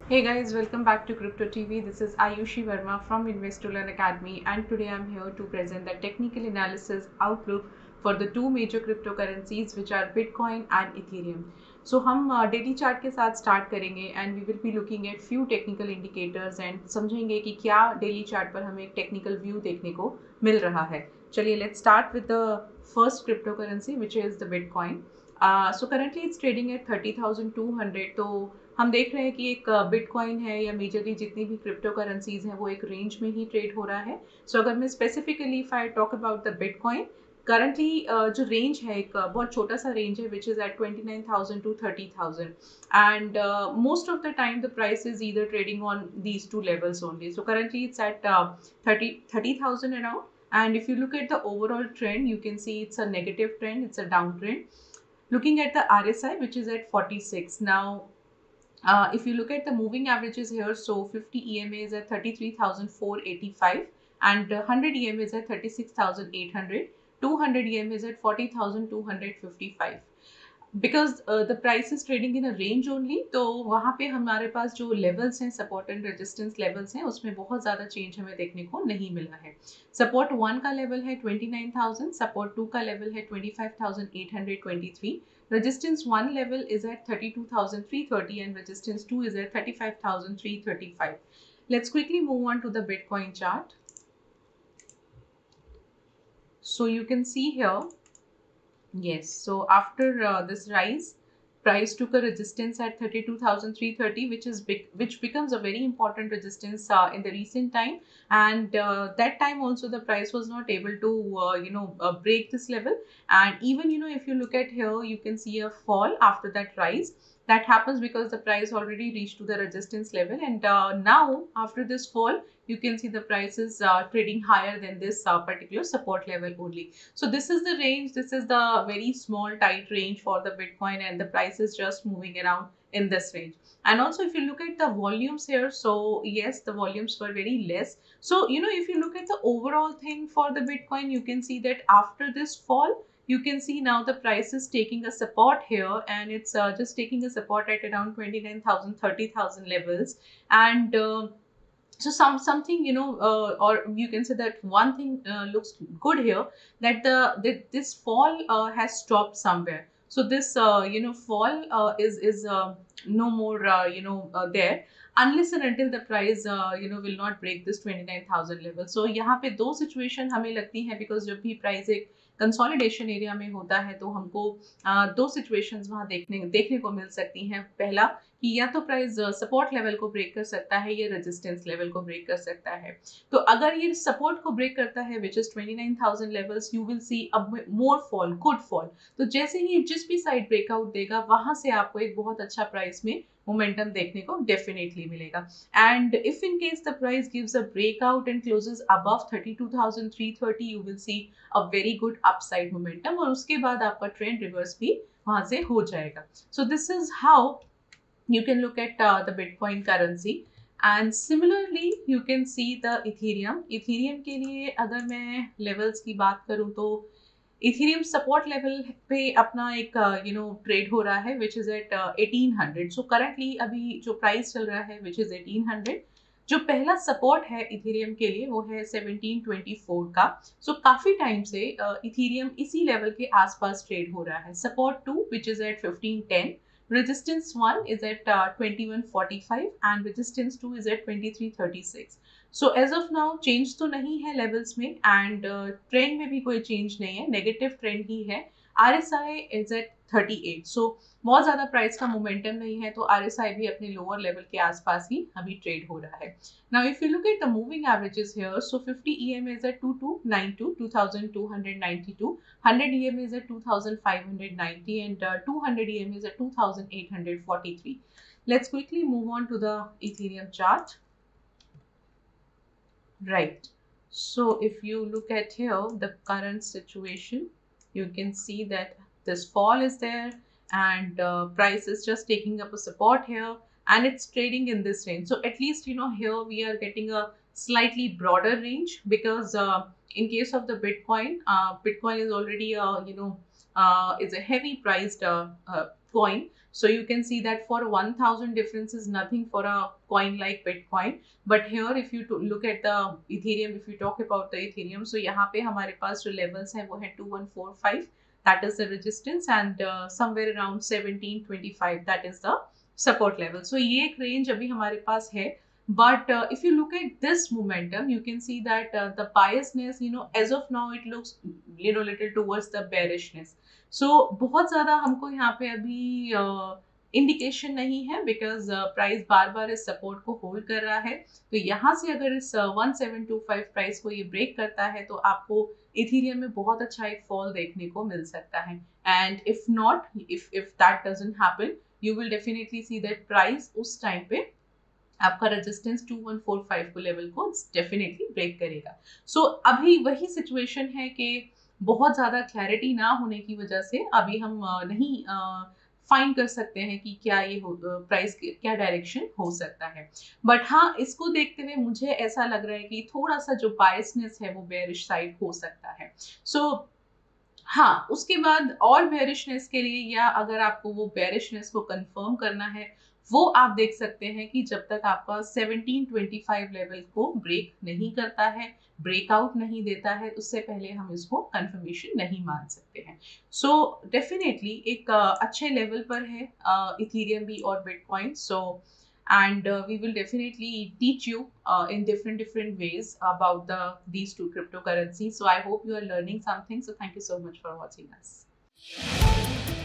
Hey guys, welcome back to Crypto TV. This is Ayushi Verma from Investolearn Academy, and today I'm here to present the technical analysis outlook for the two major cryptocurrencies which are Bitcoin and Ethereum. So हम daily chart के साथ start करेंगे and we will be looking at few technical indicators and समझेंगे कि क्या daily chart पर हमें एक टेक्निकल व्यू देखने को मिल रहा है. चलिए let's start with the first cryptocurrency which is the bitcoin. So currently it's trading at 30,200. तो हम देख रहे हैं कि एक बिटकॉइन है या मेजरली जितनी भी क्रिप्टो करेंसीज हैं वो एक रेंज में ही ट्रेड हो रहा है. सो अगर मैं specifically if I talk about the Bitcoin, currently जो रेंज है एक बहुत छोटा सा रेंज है which is at 29,000 to 30,000 and most of the time the price is either trading on these two levels only. So currently it's at 30,000 around. And if you look at the overall trend, you can see it's a negative trend, it's a downtrend. Looking at the RSI, which is at 46 now. If you look at the moving averages here, so 50 EMA is at 33,485 and 100 EMA is at 36,800, 200 EMA is at 40,255. Because the price is trading in a range only, तो वहाँ पे हमारे पास जो levels हैं, support and resistance levels हैं, उसमें बहुत ज़्यादा चेंज हमें देखने को नहीं मिला है. सपोर्ट 1 का लेवल है 29,000, सपोर्ट 2 का लेवल है 25,823, resistance 1 level is at 32,330 and resistance 2 is at 35,335. Let's quickly move on to the Bitcoin chart. So you can see here, yes, so after this rise, price took a resistance at 32,330, which becomes a very important resistance in the recent time. And that time also the price was not able to break this level. And even if you look at here, you can see a fall after that rise. That happens because the price already reached to the resistance level, and now after this fall you can see the price is trading higher than this particular support level only. So this is the range, this is the very small tight range for the Bitcoin, and the price is just moving around in this range. And also if you look at the volumes here, so yes, the volumes were very less. So if you look at the overall thing for the Bitcoin, you can see that after this fall, you can see now the price is taking a support here, and it's just taking a support at around 29,000, 30,000 levels. And so something or you can say that one thing looks good here, that this fall has stopped somewhere. So this fall is no more there, unless and until the price will not break this 29,000 level. So यहाँ पे दो situation हमें लगती हैं, because जब भी price एक consolidation area में होता है तो हमको दो सिचुएशंस वहाँ देखने को मिल सकती हैं. पहला कि या तो प्राइस सपोर्ट लेवल को ब्रेक कर सकता है या रेजिस्टेंस लेवल को ब्रेक कर सकता है. तो अगर ये सपोर्ट को ब्रेक करता है which is 29,000 levels, you will see a more fall, good fall. तो जैसे ही जिस भी साइड ब्रेकआउट देगा वहां से आपको एक बहुत अच्छा प्राइस में मोमेंटम देखने को डेफिनेटली मिलेगा. And if in case the price gives a breakout and closes above 32,330, you will see a very good upside momentum, और उसके बाद आपका ट्रेंड रिवर्स भी वहां से हो जाएगा. So this is how you can look at the Bitcoin currency. And similarly you can see the Ethereum के लिए अगर मैं levels की बात करूँ तो Ethereum support level पे अपना एक ट्रेड हो रहा है which is at 1800. So currently अभी जो प्राइस चल रहा है which is 1800. जो पहला सपोर्ट है इथेरियम के लिए वो है 1724 का. सो काफी टाइम से इथेरियम इसी लेवल के आसपास ट्रेड हो रहा है. Support 2 which is at 1510, resistance 1 is at 2145 and resistance 2 is at 2336. So as of now change तो नहीं है लेवल्स में, एंड ट्रेंड में भी कोई चेंज नहीं है, नेगेटिव ट्रेंड ही है. RSI is at 38. So बहुत ज़्यादा प्राइस का मोमेंटम नहीं है, तो RSI भी अपने लोअर लेवल के आसपास ही अभी ट्रेड हो रहा है. Now if you look at the moving averages here, so 50 EMA is at 2292, 2292, 100 EMA is at 2590 and 200 EMA is at 2843. Let's quickly move on to the Ethereum chart. Right. So if you look at here the current situation, you can see that this fall is there, and price is just taking up a support here, and it's trading in this range. So at least here we are getting a slightly broader range, because in case of the Bitcoin, Bitcoin is already is a heavy priced coin. So you can see that for 1000 difference is nothing for a coin like Bitcoin. But here if you look at the Ethereum, if you talk about the Ethereum, so यहाँ पे हमारे पास जो levels है वो है 2145, that is the resistance, and somewhere around 1725, that is the support level. So ये एक range अभी हमारे पास है. But if you look at this momentum, you can see that the biasness, as of now it looks, little towards the bearishness. So बहुत ज़्यादा हमको यहाँ पे अभी इंडिकेशन नहीं है, बिकॉज प्राइस बार बार इस सपोर्ट को होल्ड कर रहा है. तो यहाँ से अगर इस 1725 प्राइस को ये ब्रेक करता है तो आपको इथीरियम में बहुत अच्छा एक फॉल देखने को मिल सकता है. And if not, if that doesn't happen, you will definitely see that price उस टाइम पे आपका रेजिस्टेंस 2145 को लेवल को डेफिनेटली ब्रेक करेगा. सो अभी वही सिचुएशन है कि बहुत ज़्यादा क्लैरिटी ना होने की वजह से अभी हम नहीं फाइंड कर सकते हैं कि क्या ये प्राइस क्या डायरेक्शन हो सकता है. बट हाँ, इसको देखते हुए मुझे ऐसा लग रहा है कि थोड़ा सा जो बायसनेस है वो बेयरिश साइड हो सकता है. सो हाँ, उसके बाद और बेयरिशनेस के लिए, या अगर आपको वो बेयरिशनेस को कंफर्म करना है, वो आप देख सकते हैं कि जब तक आपका 1725 लेवल को ब्रेक नहीं करता है, ब्रेकआउट नहीं देता है, उससे पहले हम इसको कंफर्मेशन नहीं मान सकते हैं. सो डेफिनेटली एक अच्छे लेवल पर है इथीरियम भी और bitcoin. So and we will definitely teach you in different ways about these two cryptocurrencies. So I hope you are learning something. So thank you so much for watching us.